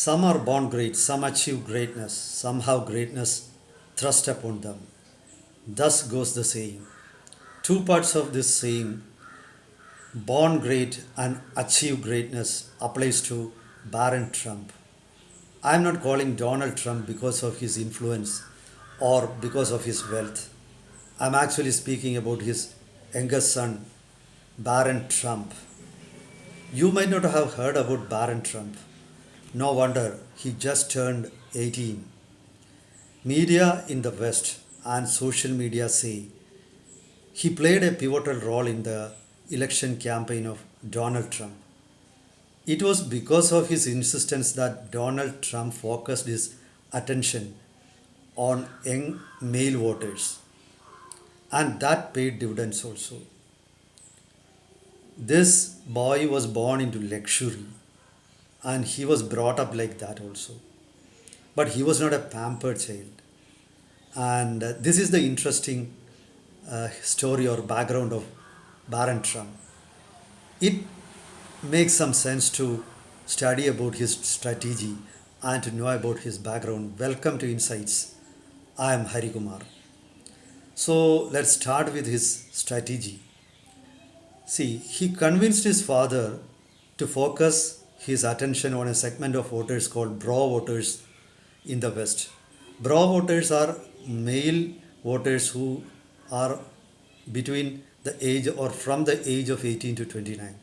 Some are born great, some achieve greatness, somehow greatness thrust upon them. Thus goes the saying. Two parts of this saying, born great and achieve greatness, applies to Baron Trump. I am not calling Donald Trump because of his influence or because of his wealth. I am actually speaking about his youngest son, Baron Trump. You might not have heard about Baron Trump. No wonder he just turned 18. Media in the West and social media say he played a pivotal role in the election campaign of Donald Trump. It was because of his insistence that Donald Trump focused his attention on young male voters, and that paid dividends also. This boy was born into luxury and he was brought up like that also. But he was not a pampered child. And this is the interesting story or background of Baron Trump. It makes some sense to study about his strategy and to know about his background. Welcome to Insights. I am Hari Kumar. So let's start with his strategy. See, he convinced his father to focus his attention on a segment of voters called Bro voters in the West. Bro voters are male voters who are between the age or from the age of 18 to 29.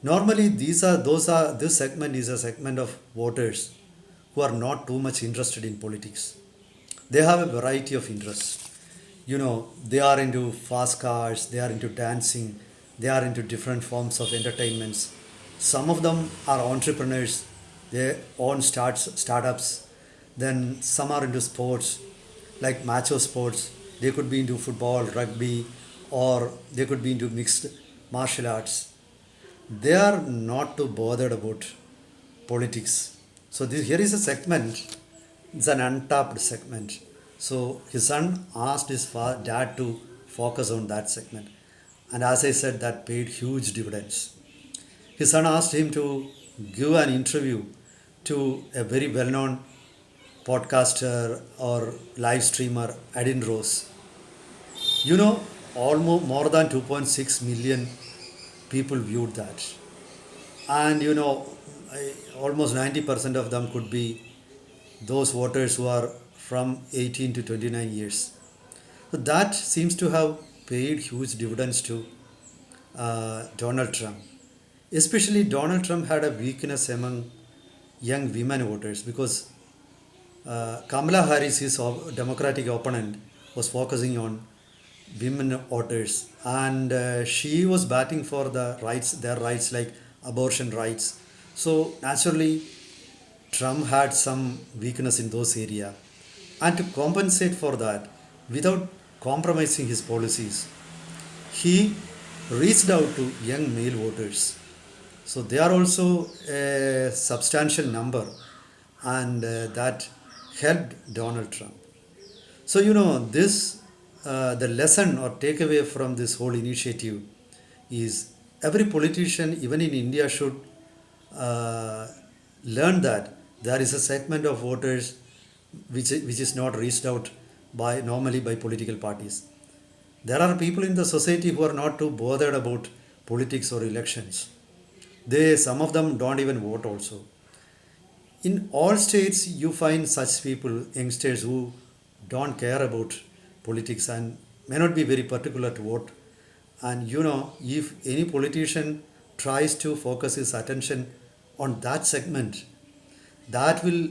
Normally, this segment is a segment of voters who are not too much interested in politics. They have a variety of interests. They are into fast cars, they are into dancing, they are into different forms of entertainments. Some of them are entrepreneurs, they own startups. Then some are into sports, like macho sports. They could be into football, rugby, or they could be into mixed martial arts. They are not too bothered about politics. So here is a segment. It's an untapped segment. So his son asked his dad to focus on that segment, and as I said, that paid huge dividends. His son asked him to give an interview to a very well-known podcaster or live streamer, Adin Rose. You know, almost more than 2.6 million people viewed that, and almost 90% of them could be those voters who are from 18 to 29 years. So that seems to have paid huge dividends to Donald Trump. Especially Donald Trump had a weakness among young women voters because Kamala Harris, his Democratic opponent, was focusing on women voters, and she was batting for their rights like abortion rights. So naturally, Trump had some weakness in those areas, and to compensate for that, without compromising his policies, he reached out to young male voters. So they are also a substantial number, and that helped Donald Trump. So this the lesson or takeaway from this whole initiative is every politician, even in India, should uh, learn that there is a segment of voters which is not reached out by normally by political parties. There are people in the society who are not too bothered about politics or elections. Some of them don't even vote also. In all states, you find such people, youngsters who don't care about politics and may not be very particular to vote. And if any politician tries to focus his attention on that segment, that will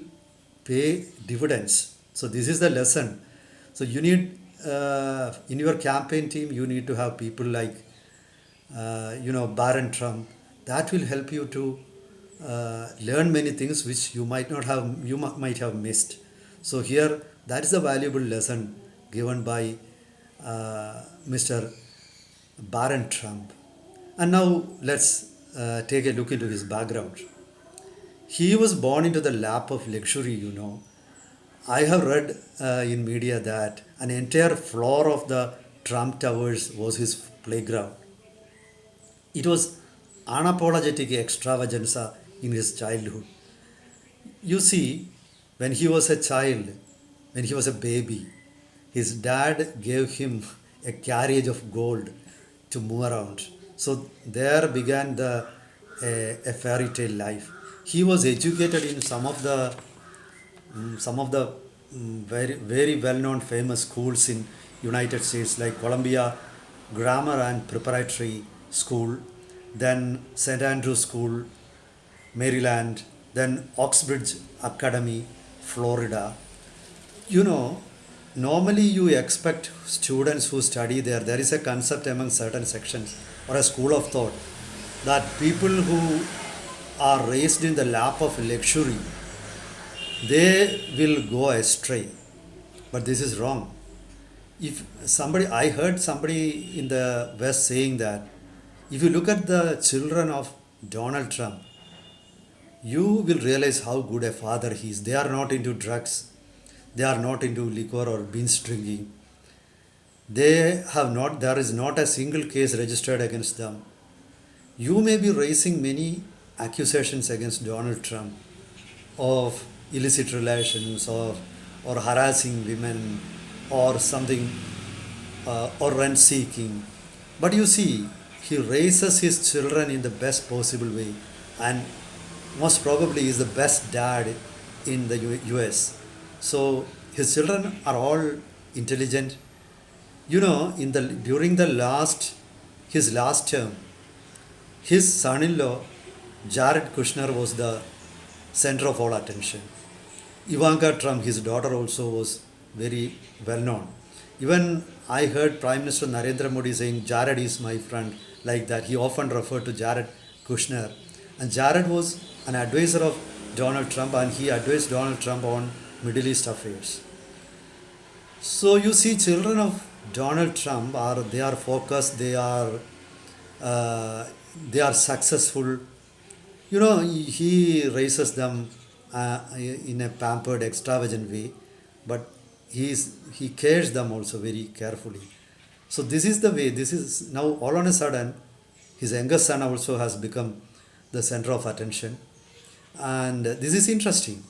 pay dividends. So this is the lesson. So you need in your campaign team, you need to have people like Baron Trump. That will help you to learn many things which you might have missed. So here, that is a valuable lesson given by Mr. Baron Trump. And now let's take a look into his background. He was born into the lap of luxury. I have read in media that an entire floor of the Trump Towers was his playground. It was unapologetic extravaganza in his childhood. You see, when he was a child, when he was a baby, his dad gave him a carriage of gold to move around. So there began a fairy tale life. He was educated in some of the very well known famous schools in United States like Columbia Grammar and Preparatory School, then St Andrews School, Maryland, then Oxbridge Academy, Florida. You know, normally you expect students who study there is a concept among certain sections or a school of thought that people who are raised in the lap of luxury, they will go astray. But this is wrong. If somebody, I heard somebody in the West saying that if you look at the children of Donald Trump, you will realize how good a father he is. They are not into drugs, they are not into liquor or binge drinking. They have not, there is not a single case registered against them. You may be raising many accusations against Donald Trump of illicit relations or harassing women or something or rent seeking. But you see, he raises his children in the best possible way and most probably is the best dad in the US. So his children are all intelligent. You know, in the during the last his last term, his son-in-law Jared Kushner was the center of all attention. Ivanka Trump, his daughter, also was very well known. Even I heard Prime Minister Narendra Modi saying, Jared is my friend, like that. He often referred to Jared Kushner. And Jared was an advisor of Donald Trump and he advised Donald Trump on Middle East affairs. So you see, children of Donald Trump are focused, uh, they are successful. You know, he raises them in a pampered, extravagant way, but he cares them also very carefully. So this is the way. This is now all on a sudden, his younger son also has become the center of attention, and this is interesting.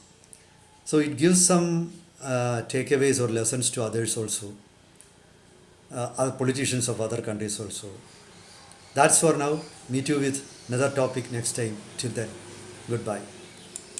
So it gives some takeaways or lessons to others also, other politicians of other countries also. That's for now. Meet you with another topic next time. Till then, goodbye.